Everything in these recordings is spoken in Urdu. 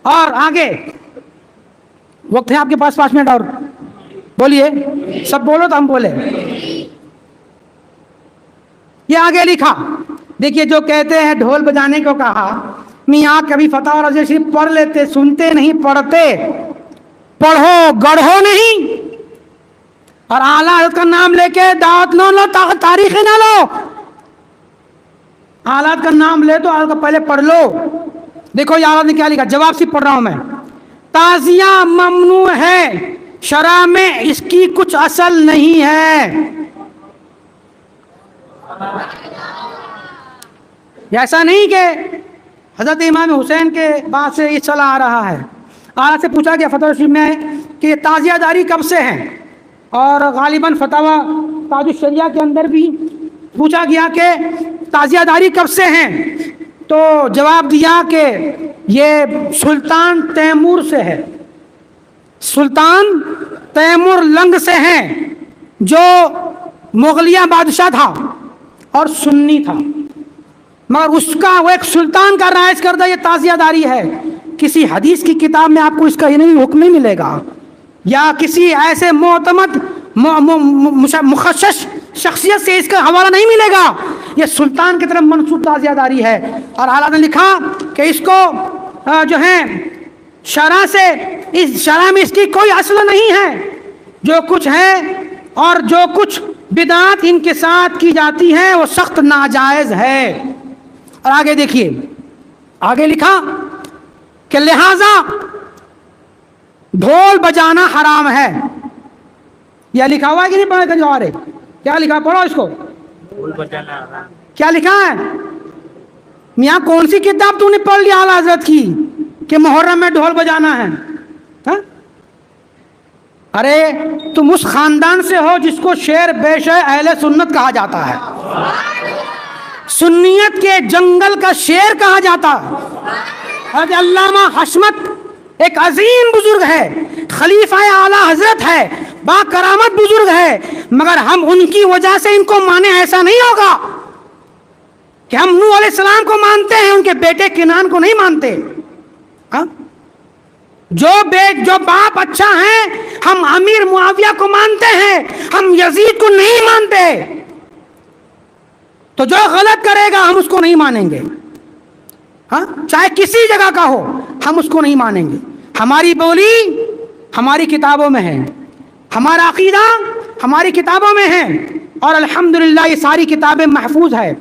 اور آگے وقت ہے آپ کے پاس 5 منٹ اور بولیے, سب بولو تو ہم بولے. یہ آگے لکھا, دیکھیے جو کہتے ہیں ڈھول بجانے کو کہا, میاں کبھی فتح اور رضویہ شریف پڑھ لیتے, سنتے نہیں پڑھتے, پڑھو گڑھو نہیں, اور اعلیٰ حضرت کا نام لے کے دعوت نہ لو, تاریخ نہ لو. اعلیٰ کا نام لے تو آپ پہلے پڑھ لو. دیکھو یہ اعلیٰ نے کیا لکھا, جواب سے پڑھ رہا ہوں میں. تعزیہ ممنوع ہے, شرع میں اس کی کچھ اصل نہیں ہے. ایسا نہیں کہ حضرت امام حسین کے بعد سے یہ چلا آ رہا ہے. اعلیٰ سے پوچھا گیا فتح شریف میں کہ یہ تعزیہ داری کب سے ہیں, اور غالباً فتاوی تاج الشریعہ کے اندر بھی پوچھا گیا کہ تعزیہ داری کب سے ہیں, تو جواب دیا کہ یہ سلطان تیمور سے ہے. سلطان تیمور لنگ سے ہیں, جو مغلیہ بادشاہ تھا اور سنی تھا, مگر اس کا وہ ایک سلطان کا رائج کردہ یہ تعزیہ داری ہے. کسی حدیث کی کتاب میں آپ کو اس کا یہ حکم نہیں ملے گا, یا کسی ایسے معتمد مخشش شخصیت سے اس کا حوالہ نہیں ملے گا. یہ سلطان کی طرف منسوب تعزیہ داری ہے. اور اعلیٰ نے لکھا کہ اس کو جو ہے شرع سے, اس شرع میں اس کی کوئی اصل نہیں ہے. جو کچھ ہے اور جو کچھ بدعات ان کے ساتھ کی جاتی ہیں وہ سخت ناجائز ہے. اور آگے دیکھیے, آگے لکھا کہ لہذا ڈھول بجانا حرام ہے. یا لکھا ہوا ہے کہ نہیں پڑھا کہیں اور ہے, کیا لکھا, پڑھو اس کو. کیا لکھا ہے میاں, کون سی کتاب تو نے پڑھ لی اعلیٰ حضرت کی کہ محرم میں ڈھول بجانا ہے؟ ارے تم اس خاندان سے ہو جس کو شیر بیش اہل سنت کہا جاتا ہے, سنیت کے جنگل کا شیر کہا جاتا ہے. حضرت علامہ حشمت ایک عظیم بزرگ ہے, خلیفہ اعلیٰ حضرت ہے, با کرامت بزرگ ہے, مگر ہم ان کی وجہ سے ان کو مانے, ایسا نہیں ہوگا کہ ہم نوح علیہ السلام کو مانتے ہیں, ان کے بیٹے کنان کو نہیں مانتے. جو باپ اچھا ہے, ہم امیر معاویہ کو مانتے ہیں, ہم یزید کو نہیں مانتے. تو جو غلط کرے گا ہم اس کو نہیں مانیں گے, چاہے کسی جگہ کا ہو, ہم اس کو نہیں مانیں گے. ہماری بولی ہماری کتابوں میں ہے, ہمارا عقیدہ ہماری کتابوں میں ہے, اور الحمدللہ یہ ساری کتابیں محفوظ ہے.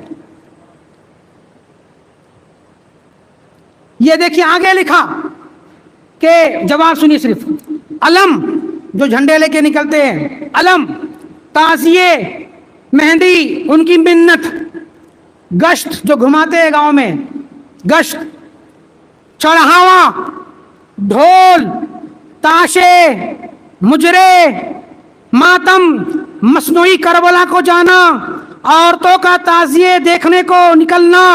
یہ دیکھیے آگے لکھا کہ جواب سنیے صرف, علم جو جھنڈے لے کے نکلتے ہیں, علم, تعزیے, مہندی ان کی منت, گشت جو گھماتے ہیں گاؤں میں, گشت, چڑھاوا, ڈھول, تاشے, مجرے, ماتم, مصنوعی کربلا کو جانا, عورتوں کا تعزیے دیکھنے کو نکلنا,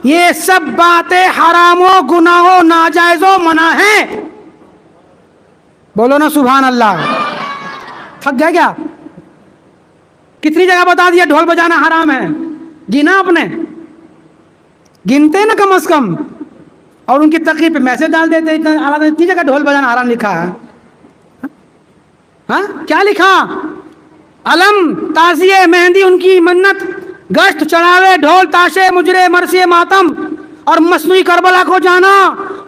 یہ سب باتیں حرام و گناہ و ناجائز و منع ہیں. بولو نا سبحان اللہ. تھک گیا کیا؟ کتنی جگہ بتا دیا ڈھول بجانا حرام ہے, گنا آپ نے, گنتے نا کم از کم, اور ان کی تقریر پہ میسج ڈال دیتے, اتنی جگہ ڈھول بجانا حرام لکھا ہے. کیا لکھا؟ علم, تعزیے, مہندی ان کی منت, گشت, چڑھاوے, ڈھول, تاشے, مجرے, مرثیے, ماتم اور مصنوعی کربلا کو جانا,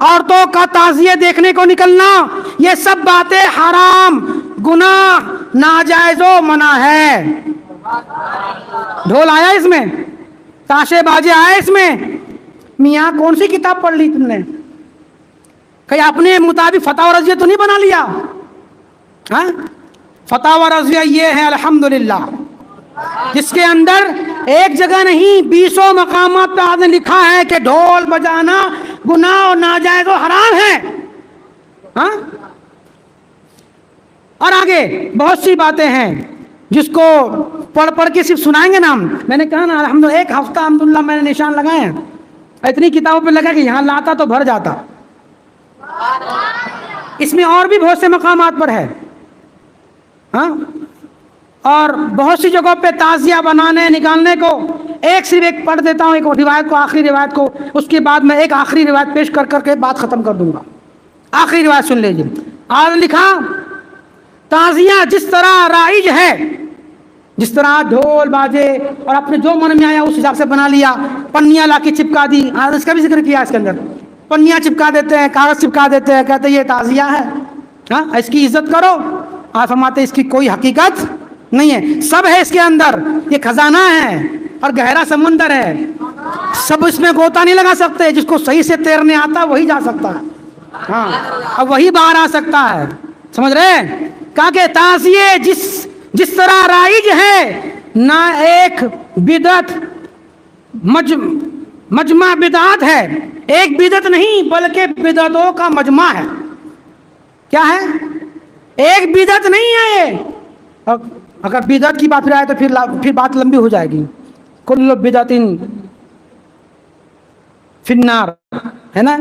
عورتوں کا تعزیے دیکھنے کو نکلنا, یہ سب باتیں حرام, گناہ, ناجائز و منع ہے. ڈھول آیا اس میں, تاشے باجے آئے اس میں. میاں کون سی کتاب پڑھ لی تم نے, کہیں اپنے مطابق فتح و رضویہ تو نہیں بنا لیا؟ فتح و رضویہ یہ ہے الحمدللہ, جس کے اندر ایک جگہ نہیں 20 مقامات پہ آدمی لکھا ہے کہ ڈھول بجانا گناہ اور ناجائز و حرام ہے. اور آگے بہت سی باتیں ہیں جس کو پڑھ کے صرف سنائیں گے نا ہم. میں نے کہا نا الحمدللہ ایک ہفتہ الحمدللہ میں نے نشان لگائے ہیں, اتنی کتابوں پہ لگا کہ یہاں لاتا تو بھر جاتا. اس میں اور بھی بہت سے مقامات پر ہے, اور بہت سی جگہوں پہ تعزیہ بنانے نکالنے کو. ایک صرف ایک پڑھ دیتا ہوں, ایک روایت کو, آخری روایت کو, اس کے بعد میں ایک آخری روایت پیش کر کے بات ختم کر دوں گا. آخری روایت سن لیجیے. اور لکھا تعزیہ جس طرح رائج ہے، جس طرح ڈھول باجے اور اپنے جو من میں آیا اس حساب سے بنا لیا، پنیاں لا کے چپکا دی. آج اس کا بھی ذکر کیا اس کے اندر. پنیاں چپکا دیتے ہیں، کاغذ چپکا دیتے ہیں، کہتے ہیں یہ تعزیہ ہے. ہاں اس کی عزت کرو. آپ فرماتے اس کی کوئی حقیقت نہیں ہے، سب ہے اس کے اندر. یہ خزانہ ہے اور گہرا سمندر ہے، سب اس میں غوطہ نہیں لگا سکتے. جس کو صحیح سے تیرنے آتا وہی جا سکتا ہے، ہاں اب وہی باہر آ سکتا ہے. سمجھ رہے؟ کہا کہ تعزیے جس طرح رائج ہے، نہ ایک بدعت مجمع بدعت ہے. ایک بدعت نہیں بلکہ بدعتوں کا مجمع ہے. کیا ہے؟ ایک بدعت نہیں ہے یہ. اگر بدعت کی بات پھر آئے تو پھر بات لمبی ہو جائے گی. کل بدعت فی النار ہے نا،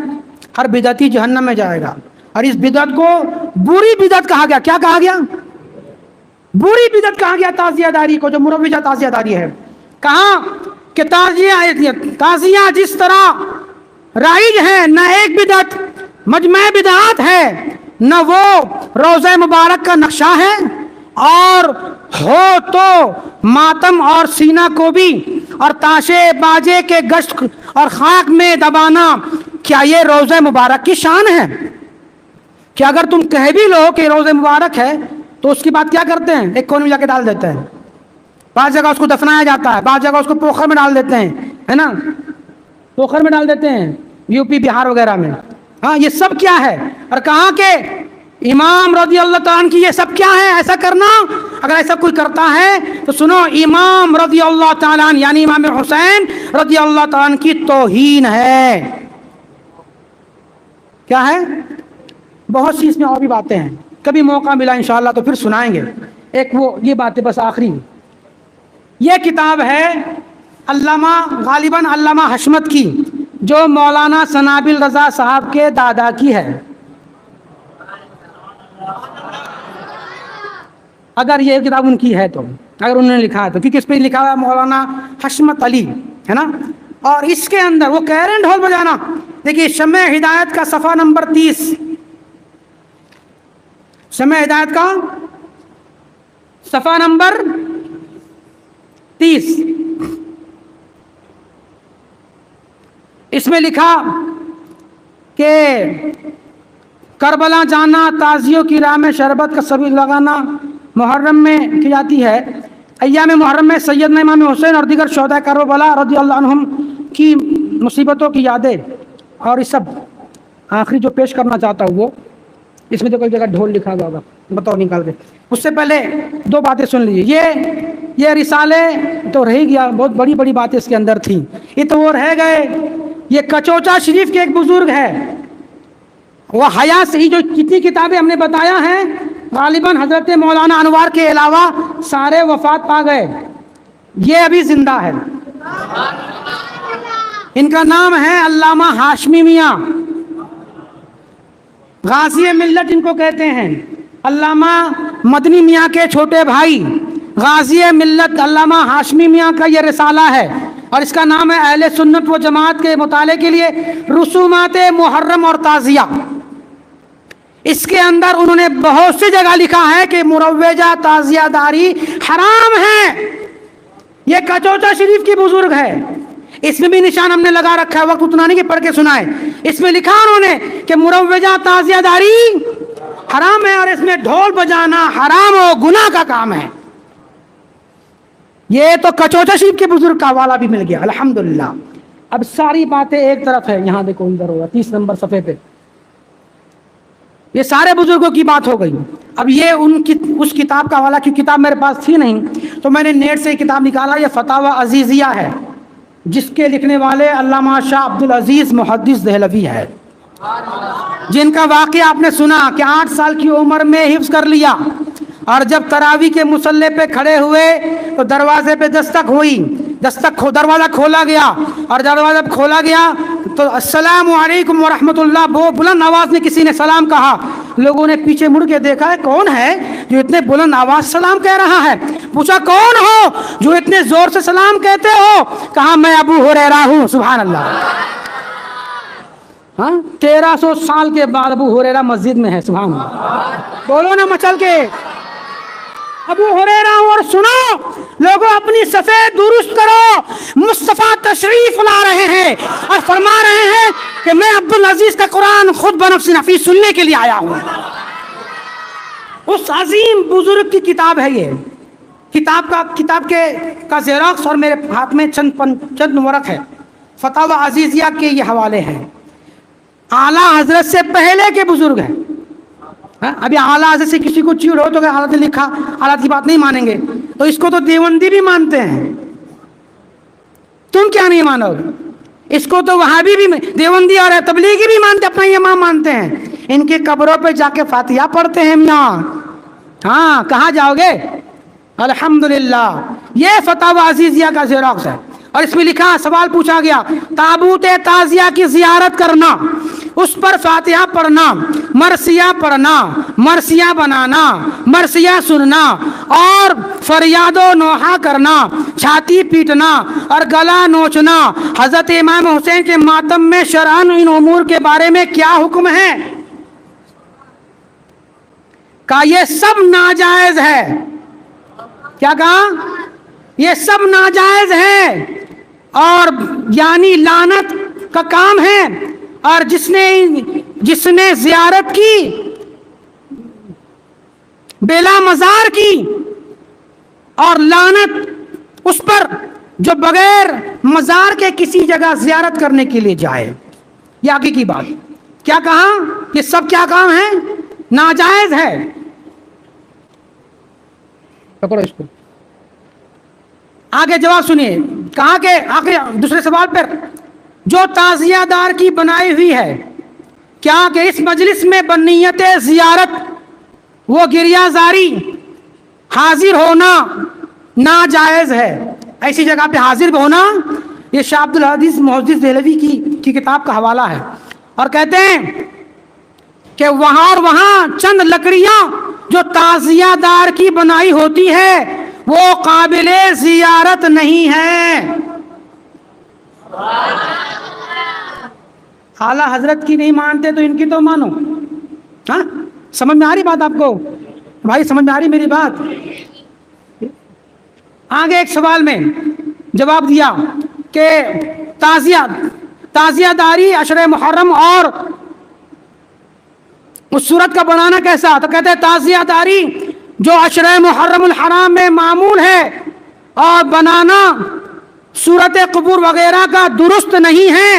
ہر بدعتی جہنم میں جائے گا. اور اس بدعت کو بری بدعت کہا گیا. کیا کہا گیا؟ بری بدعت کہا گیا تعزیہ داری کو، جو مروجہ تعزیہ داری ہے. کہا کہ تعزیہ جس طرح رائج ہے، نہ ایک بدعت مجمع بدعات ہے، نہ وہ روضہ مبارک کا نقشہ ہے، اور ہو تو ماتم اور سینہ کو بھی اور تاشے باجے کے گشت اور خاک میں دبانا، کیا یہ روضہ مبارک کی شان ہے؟ کہ اگر تم کہہ بھی لو کہ روضہ مبارک ہے تو اس کی بات کیا کرتے ہیں؟ ایک کونے میں جا کے ڈال دیتے ہیں. بعض جگہ اس کو دفنایا جاتا ہے، بعض جگہ اس کو پوکھر میں ڈال دیتے ہیں، ہے نا، پوکھر میں ڈال دیتے ہیں یو پی بہار وغیرہ میں. ہاں یہ سب کیا ہے؟ اور کہا کہ امام رضی اللہ تعالیٰ عنہ کی یہ سب کیا ہے ایسا کرنا؟ اگر ایسا کوئی کرتا ہے تو سنو، امام رضی اللہ تعالیٰ عنہ یعنی امام حسین رضی اللہ تعالیٰ عنہ کی توہین ہے. کیا ہے؟ بہت سی اس میں اور بھی باتیں ہیں، کبھی موقع ملا انشاءاللہ تو پھر سنائیں گے. ایک وہ یہ باتیں بس آخری. یہ کتاب ہے علامہ غالباً علامہ حشمت کی، جو مولانا سنابل رضا صاحب کے دادا کی ہے. اگر یہ کتاب ان کی ہے تو، اگر انہوں نے لکھا ہے تو، کیونکہ اس پہ لکھا ہوا مولانا حشمت علی ہے نا. اور اس کے اندر وہ کہہ رہے ہیں ڈھول بجانا. دیکھیے شمع ہدایت کا صفحہ نمبر 30، شمع ہدایت کا صفحہ نمبر 30، اس میں لکھا کہ کربلا جانا، تعزیوں کی راہ میں شربت کا سبیل لگانا محرم میں کی جاتی ہے. ایام محرم میں سیدنا امام حسین اور دیگر شہداء کربلا رضی اللہ عنہم کی مصیبتوں کی یادیں. اور یہ سب آخری جو پیش کرنا چاہتا ہوں وہ اس میں تو کوئی جگہ ڈھول لکھا گیا ہوگا، بتاؤ نکال کے. اس سے پہلے دو باتیں سن لیجیے. یہ رسالے تو رہ گیا، بہت بڑی بڑی باتیں اس کے اندر تھیں، یہ تو وہ رہ گئے. یہ کچوچا شریف کے ایک بزرگ ہے، وہ حیا سے ہی جو کتنی کتابیں ہم نے بتایا ہیں، غالباً حضرت مولانا انوار کے علاوہ سارے وفات پا گئے. یہ ابھی زندہ ہے. ان کا نام ہے علامہ ہاشمی میاں، غازی ملت ان کو کہتے ہیں. علامہ مدنی میاں کے چھوٹے بھائی غازی ملت علامہ ہاشمی میاں کا یہ رسالہ ہے، اور اس کا نام ہے اہل سنت و جماعت کے مطالعے کے لیے رسومات محرم اور تعزیہ. اس کے اندر انہوں نے بہت سی جگہ لکھا ہے کہ مروجہ تعزیہ داری حرام ہے. یہ کچوچا شریف کی بزرگ ہے، اس میں بھی نشان ہم نے لگا رکھا ہے، وقت اتنا نہیں کہ پڑھ کے سنائے. اس میں لکھا انہوں نے کہ مروجہ تعزیہ داری حرام ہے، اور اس میں ڈھول بجانا حرام و گناہ کا کام ہے. یہ تو کچوچا شریف کے بزرگ کا حوالہ بھی مل گیا الحمدللہ. اب ساری باتیں ایک طرف ہے، یہاں دیکھو ادھر ہوگا 30 نمبر صفحے پہ، یہ سارے بزرگوں کی بات ہو گئی. اب یہ اس کتاب کا حوالہ، کی کتاب میرے پاس تھی نہیں تو میں نے نیٹ سے یہ کتاب نکالا. یہ فتاوی عزیزیہ ہے، جس کے لکھنے والے علامہ شاہ عبد العزیز محدث دہلوی ہے، جن کا واقعہ آپ نے سنا کہ 8 سال کی عمر میں حفظ کر لیا. اور جب تراویح کے مصلی پہ کھڑے ہوئے تو دروازے پہ دستک ہوئی، دروازہ کھولا گیا، اور دروازہ کھولا گیا تو السلام علیکم ورحمۃ اللہ وہ بلند آواز میں کسی نے سلام کہا. لوگوں نے پیچھے مڑ کے دیکھا ہے کون ہے جو اتنے بلند آواز سلام کہہ رہا ہے. پوچھا کون ہو جو اتنے زور سے سلام کہتے ہو؟ کہا میں ابو ہریرہ ہوں. سبحان اللہ. ہاں 1300 سال کے بعد ابو ہریرہ مسجد میں ہے. سبحان اللہ. بولو نا مچل کے ابو ہریرہ. اور سنو لوگوں اپنی صفیں درست کرو. مصطفیٰ تشریف لا رہے ہیں اور فرما رہے ہیں کہ میں عبدالعزیز کا قرآن خود بنفس نفیس سننے کے لیے آیا ہوں. اس عظیم بزرگ کی کتاب ہے یہ. کتاب کا زیراکس اور میرے ہاتھ میں چند ورق ہے. فتاوی عزیزیہ کے یہ حوالے ہیں. اعلیٰ حضرت سے پہلے کے بزرگ ہیں. ابھی اعلیٰ حضرت سے کسی کو چیڑ ہو تو کہ حضرت نے لکھا، حضرت کی بات نہیں مانیں گے. تو اس کو تو دیوبندی بھی مانتے ہیں، تم کیا نہیں مانو گے؟ اس کو تو وہابی بھی دیوبندی اور تبلیغی بھی مانتے، اپنا امام مانتے ہیں. ان کی قبروں پہ جا کے فاتحہ پڑھتے ہیں میاں. ہاں کہاں جاؤ گے؟ الحمدللہ. یہ فتاوی عزیزیہ کا زیراکس ہے اور اس میں لکھا، سوال پوچھا گیا، تابوت تعزیہ کی زیارت کرنا، اس پر فاتحہ پڑھنا، مرثیہ پڑھنا، مرثیہ بنانا، مرثیہ سننا اور فریاد و نوحہ کرنا، چھاتی پیٹنا اور گلا نوچنا حضرت امام حسین کے ماتم میں شرعاً ان امور کے بارے میں کیا حکم ہے؟ کہا یہ سب ناجائز ہے. کیا کہا؟ یہ سب ناجائز ہے اور یعنی لعنت کا کام ہے. اور جس نے زیارت کی بلا مزار کی اور لعنت اس پر جو بغیر مزار کے کسی جگہ زیارت کرنے کے لیے جائے. یہ آگے کی بات. کیا کہا؟ یہ سب کیا کام ہے؟ ناجائز ہے. پکڑو اس کو. آگے جواب سنیے. کہا کہ آخری دوسرے سوال پر، جو تعزیہ دار کی بنائی ہوئی ہے، کیا کہ اس مجلس میں بنیت زیارت وہ گریہ زاری حاضر ہونا ناجائز ہے؟ ایسی جگہ پہ حاضر ہونا. یہ شاہ عبدالعزیز محدث دہلوی کی کتاب کا حوالہ ہے. اور کہتے ہیں کہ وہاں چند لکڑیاں جو تعزیہ دار کی بنائی ہوتی ہے وہ قابل زیارت نہیں ہے. اعلیٰ حضرت کی نہیں مانتے تو ان کی تو مانو. ہاں سمجھ میں آ رہی بات آپ کو بھائی؟ سمجھ میں آ رہی میری بات؟ آگے ایک سوال میں جواب دیا کہ تعزیہ داری عشر محرم اور اس صورت کا بنانا کیسا؟ تو کہتے ہیں تعزیہ داری جو عشر محرم الحرام میں معمول ہے اور بنانا صورت قبور وغیرہ کا درست نہیں ہے.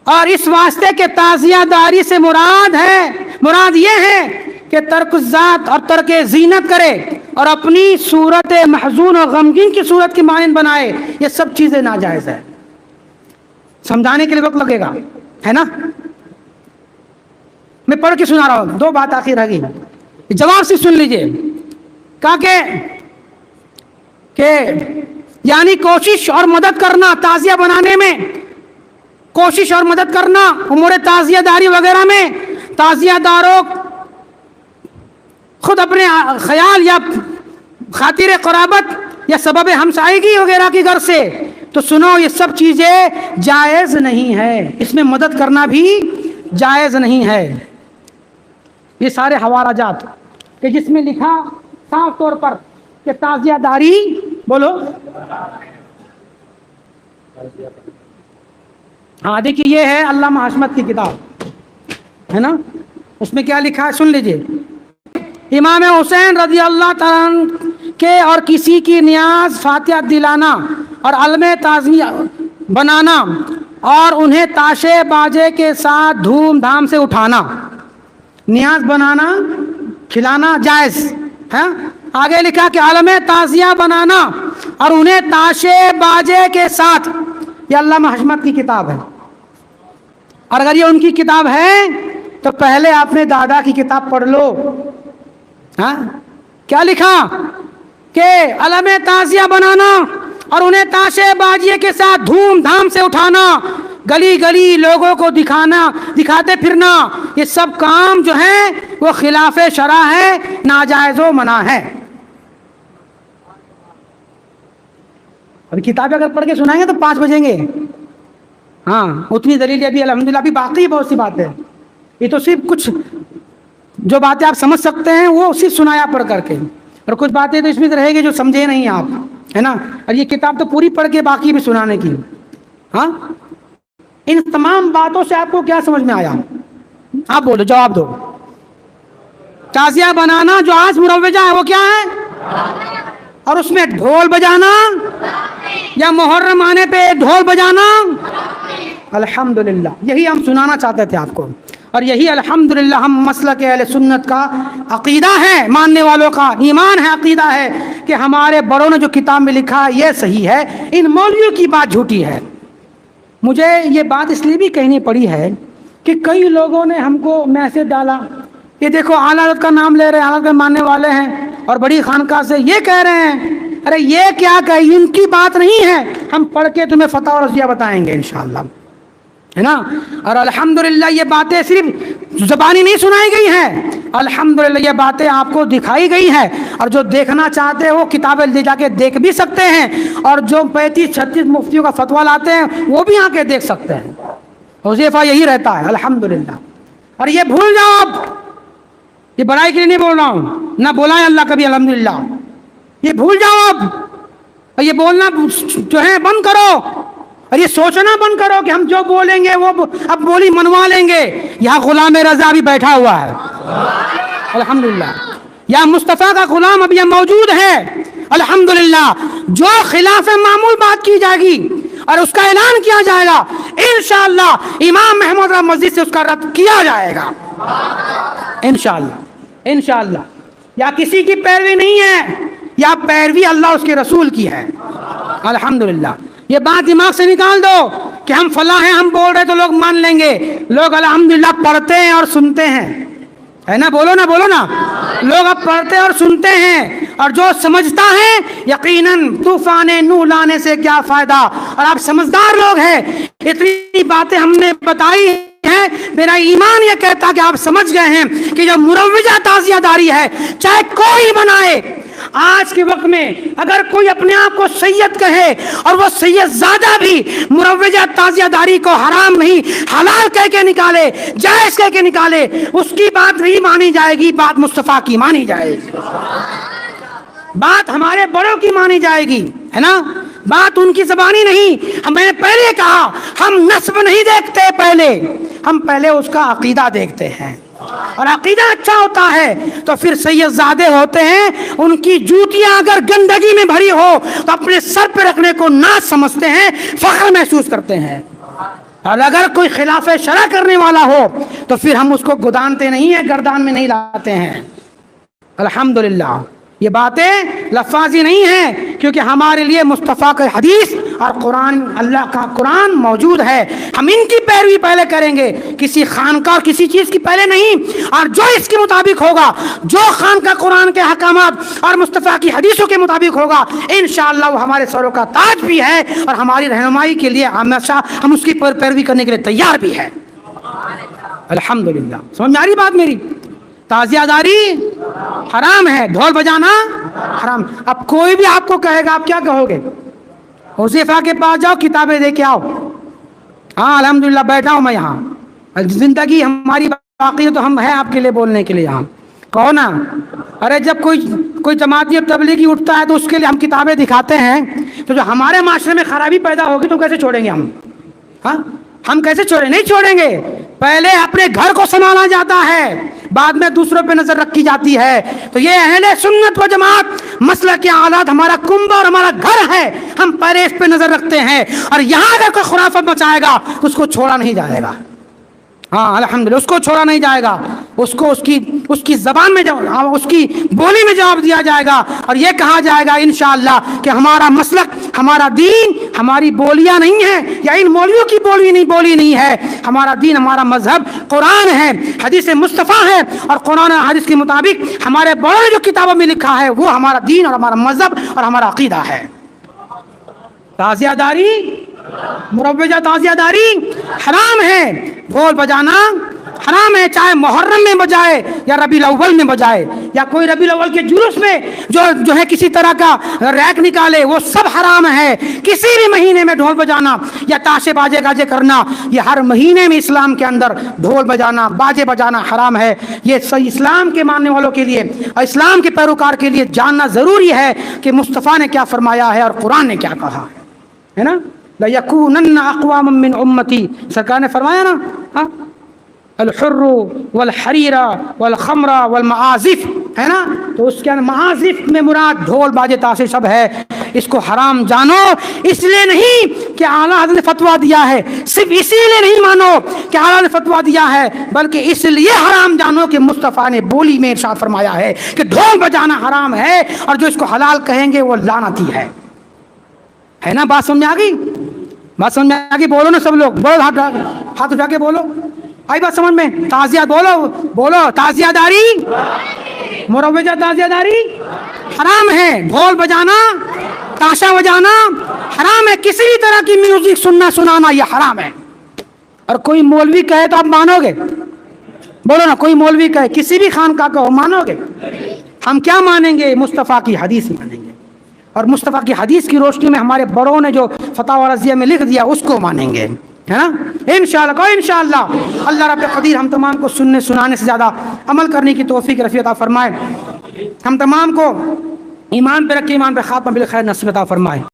اور اس واسطے کے تعزیہ داری سے مراد یہ ہے کہ ترک ذات اور ترک زینت کرے اور اپنی صورت محزون اور غمگین کی صورت کی مانند بنائے. یہ سب چیزیں ناجائز ہے. سمجھانے کے لیے وقت لگے گا ہے نا. میں پڑھ کے سنا رہا ہوں. دو بات آخر رہ گئی، جواب سے سن لیجئے. کہا کہ یعنی کوشش اور مدد کرنا تعزیہ بنانے میں، کوشش اور مدد کرنا امور تعزیہ داری وغیرہ میں، تعزیہ داروں خود اپنے خیال یا خاطر قرابت یا سبب ہمسائیگی وغیرہ کی غرض سے، تو سنو یہ سب چیزیں جائز نہیں ہے. اس میں مدد کرنا بھی جائز نہیں ہے. یہ سارے حوالہ جات کہ جس میں لکھا صاف طور پر کہ تعزیہ داری، بولو ہاں دیکھیے یہ ہے علامہ حشمت کی کتاب ہے نا. اس میں کیا لکھا ہے سن لیجئے. امام حسین رضی اللہ تعالیٰ عنہ کے اور کسی کی نیاز فاتحہ دلانا اور علم تعزیہ بنانا اور انہیں تاشے باجے کے ساتھ دھوم دھام سے اٹھانا. نیاز بنانا کھلانا جائز ہے. آگے لکھا کہ عالم تعزیہ بنانا اور انہیں تاشے باجے کے ساتھ. یہ علامہ حشمت کی کتاب ہے. اور اگر یہ ان کی کتاب ہے تو پہلے آپ نے دادا کی کتاب پڑھ لو. ہاں کیا لکھا کہ عالم تعزیہ بنانا اور انہیں تاشے باجے کے ساتھ دھوم دھام سے اٹھانا، گلی گلی لوگوں کو دکھاتے پھرنا، یہ سب کام جو ہے وہ خلاف شرع ہے، ناجائز و منع ہے. ابھی کتابیں اگر پڑھ کے سنائیں گے تو 5 بجیں گے. ہاں اتنی دلیل ابھی الحمدللہ ابھی باقی بہت سی باتیں. یہ تو صرف کچھ جو باتیں آپ سمجھ سکتے ہیں وہ صرف سنایا پڑھ کر کے, اور کچھ باتیں تو اس میں رہے گی جو سمجھے نہیں آپ, ہے نا. اور یہ کتاب تو پوری پڑھ کے باقی بھی سنانے کی. ہاں ان تمام باتوں سے آپ کو کیا سمجھ میں آیا؟ آپ بولو, جواب دو. تعزیہ بنانا جو آج مروجہ ہے وہ کیا ہے؟ اور اس میں ڈھول بجانا یا محرم آنے پہ ڈھول بجانا, الحمدللہ یہی ہم سنانا چاہتے تھے آپ کو. اور یہی الحمدللہ ہم مسلک اہل سنت کا عقیدہ ہے, ماننے والوں کا ایمان ہے, عقیدہ ہے کہ ہمارے بڑوں نے جو کتاب میں لکھا ہے یہ صحیح ہے, ان مولویوں کی بات جھوٹی ہے. مجھے یہ بات اس لیے بھی کہنی پڑی ہے کہ کئی لوگوں نے ہم کو میسج ڈالا, یہ دیکھو اعلیٰ حضرت کا نام لے رہے ہیں, اعلیٰ حضرت ماننے والے ہیں اور بڑی خانقاہ سے یہ کہہ رہے ہیں. ارے یہ کیا کہی, ان کی بات نہیں ہے, ہم پڑھ کے تمہیں فتح اور رضیہ بتائیں گے انشاءاللہ, ہے نا. اور الحمدللہ یہ باتیں صرف زبانی نہیں سنائی گئی ہیں, الحمدللہ یہ باتیں آپ کو دکھائی گئی ہیں, اور جو دیکھنا چاہتے ہیں وہ کتابیں لے جا کے دیکھ بھی سکتے ہیں, اور جو 35-36 مفتیوں کا فتویٰ لاتے ہیں وہ بھی آ کے دیکھ سکتے ہیں. وظیفہ یہی رہتا ہے الحمدللہ. اور یہ بھول جاؤ, اب یہ بڑائی کے لیے نہیں بول رہا ہوں, نہ بولا ہے اللہ کبھی الحمدللہ, یہ بھول جاؤ اب, اور یہ بولنا جو ہے بند کرو, اور یہ سوچنا بند کرو کہ ہم جو بولیں گے وہ اب بولی منوا لیں گے. یہاں غلام رضا بھی بیٹھا ہوا ہے الحمدللہ, یہاں مصطفیٰ کا غلام اب یہ موجود ہے الحمدللہ. جو خلاف معمول بات کی جائے گی اور اس کا اعلان کیا جائے گا انشاءاللہ امام محمود رحمۃ مسجد سے اس کا رد کیا جائے گا انشاءاللہ, انشاءاللہ. یا کسی کی پیروی نہیں ہے, یا پیروی اللہ اس کے رسول کی ہے الحمدللہ. یہ بات دماغ سے نکال دو کہ ہم فلاں ہیں, ہم بول رہے تو لوگ مان لیں گے. لوگ الحمدللہ پڑھتے ہیں اور سنتے ہیں, ہے نا, بولو نا, بولو نا. لوگ اب پڑھتے اور سنتے ہیں, اور جو سمجھتا ہے یقیناً طوفان نوح لانے سے کیا فائدہ. اور آپ سمجھدار لوگ ہیں, اتنی باتیں ہم نے بتائی ہیں, میرا ایمان یہ کہتا کہ آپ سمجھ گئے ہیں کہ جو مروجہ تعزیہ داری ہے چاہے کوئی بنائے, آج کے وقت میں اگر کوئی اپنے آپ کو سید کہے اور وہ سید زادہ بھی مروجہ تعزیہ داری کو حرام نہیں حلال کہہ کے نکالے, جائز کہہ کے نکالے, اس کی بات نہیں مانی جائے گی, بات مصطفیٰ کی مانی جائے گی, بات ہمارے بڑوں کی مانی جائے گی, ہے نا. بات ان کی زبانی نہیں. میں نے پہلے کہا ہم نسب نہیں دیکھتے, ہم پہلے اس کا عقیدہ دیکھتے ہیں, اور عقیدہ اچھا ہوتا ہے تو پھر سید زادے ہوتے ہیں, ان کی جوتیاں اگر گندگی میں بھری ہو تو اپنے سر پہ رکھنے کو ناز سمجھتے ہیں, فخر محسوس کرتے ہیں. اور اگر کوئی خلاف شرع کرنے والا ہو تو پھر ہم اس کو گدانتے نہیں ہیں, گردان میں نہیں لاتے ہیں الحمدللہ. یہ باتیں لفاظی نہیں ہیں, کیونکہ ہمارے لیے مصطفیٰ کا حدیث اور قرآن, اللہ کا قرآن موجود ہے. ہم ان کی پیروی پہلے کریں گے, کسی خانقاہ اور کسی چیز کی پہلے نہیں. اور جو اس کے مطابق ہوگا, جو خانقاہ قرآن کے احکامات اور مصطفیٰ کی حدیثوں کے مطابق ہوگا, انشاءاللہ وہ ہمارے سروں کا تاج بھی ہے, اور ہماری رہنمائی کے لیے ہمیشہ ہم اس کی پیروی کرنے کے لیے تیار بھی ہے الحمدللہ. سمجھ میں آ رہی بات میری؟ تعزیہ داری حرام ہے, ڈھول بجانا حرام. اب کوئی بھی آپ کو کہے گا, آپ کیا کہو گے؟ حذیفہ کے پاس جاؤ, کتابیں دے کے آؤ. ہاں الحمدللہ بیٹھا ہوں میں یہاں, زندگی ہماری باقی ہے تو ہم ہیں آپ کے لیے بولنے کے لیے یہاں. کہو نا. ارے جب کوئی جماعتی اور تبلیغی اٹھتا ہے تو اس کے لیے ہم کتابیں دکھاتے ہیں, تو جو ہمارے معاشرے میں خرابی پیدا ہوگی تو کیسے چھوڑیں گے ہم؟ ہاں ہم کیسے چھوڑیں؟ نہیں چھوڑیں گے. پہلے اپنے گھر کو سنبھالا جاتا ہے, بعد میں دوسروں پہ نظر رکھی جاتی ہے. تو یہ اہل سنت و جماعت مسلک اعلیٰ ہمارا کنبہ اور ہمارا گھر ہے, ہم پہلے اس پہ نظر رکھتے ہیں. اور یہاں اگر کوئی خرافت مچائے گا تو اس کو چھوڑا نہیں جائے گا. ہاں الحمدللہ اس کو چھوڑا نہیں جائے گا, اس کو اس کی زبان میں اس کی بولی میں جواب دیا جائے گا, اور یہ کہا جائے گا انشاءاللہ کہ ہمارا مسلک, ہمارا دین, ہماری بولیاں نہیں ہیں, یا ان مولویوں کی بولی نہیں ہے. ہمارا دین, ہمارا مذہب قرآن ہے, حدیث مصطفیٰ ہے, اور قرآن اور حدیث کے مطابق ہمارے بڑوں نے جو کتابوں میں لکھا ہے وہ ہمارا دین اور ہمارا مذہب اور ہمارا عقیدہ ہے. تعزیہ داری, مروجہ تعزیہ داری حرام ہے, ڈھول بجانا حرام ہے، چاہے محرم میں بجائے یا ربیع الاول میں بجائے، یا کوئی ربیع الاول کے جلوس میں جو ہے کسی طرح کا ریک نکالے، وہ سب حرام ہے۔ کسی بھی مہینے میں ڈھول بجانا یا تاشے باجے گاجے کرنا، یہ ہر مہینے میں اسلام کے اندر ڈھول بجانا باجے بجانا حرام ہے۔ یہ اسلام کے ماننے والوں کے لیے اور اسلام کے پیروکار کے لیے جاننا ضروری ہے کہ مصطفیٰ نے کیا فرمایا ہے اور قرآن نے کیا کہا ہے نا۔ لَيَكُونَنَّ أَقْوَامٌ مِّنْ أُمَّتِي، سرکار نے فرمایا نا، الحر والحریر والخمر والمعازف، ہے نا، تو اس کے اندر معازف میں مراد ڈھول باجے تاشے سب ہے، اس کو حرام جانو۔ اس لیے نہیں کہ اعلیٰ حضرت نے فتویٰ دیا ہے، صرف اسی لیے نہیں مانو کہ اعلیٰ نے فتویٰ دیا ہے، بلکہ اس لیے حرام جانو کہ مصطفیٰ نے بولی میں ارشاد فرمایا ہے کہ ڈھول بجانا حرام ہے، اور جو اس کو حلال کہیں گے وہ لعنتی ہے نا۔ بات سمجھ میں آ گئی؟ بات سمجھ میں آ گئی؟ بولو نا سب لوگ، بولو، ہاتھ اٹھا کے بولو، آئی بات سمجھ میں؟ تعزیہ بولو، تعزیہ داری، مروجہ تعزیہ داری حرام ہے، ڈھول بجانا تاشا بجانا حرام ہے، کسی بھی طرح کی میوزک سنانا یہ حرام ہے۔ اور کوئی مولوی کہے تو آپ مانو گے؟ بولو نا، کوئی مولوی کہے، کسی بھی خانقاہ کو مانو گے؟ ہم کیا مانیں گے؟ مصطفیٰ کی حدیث مانیں گے، اور مصطفیٰ کی حدیث کی روشنی میں ہمارے بڑوں نے جو فتاوی رضیہ میں لکھ دیا اس کو مانیں گے، ہے نا، انشاءاللہ۔ کوئی انشاءاللہ اللہ رب قدیر ہم تمام کو سننے سنانے سے زیادہ عمل کرنے کی توفیق رفیع عطا فرمائے، ہم تمام کو ایمان پہ رکھے، ایمان پہ خاتمہ بالخیر نصیب عطا فرمائے۔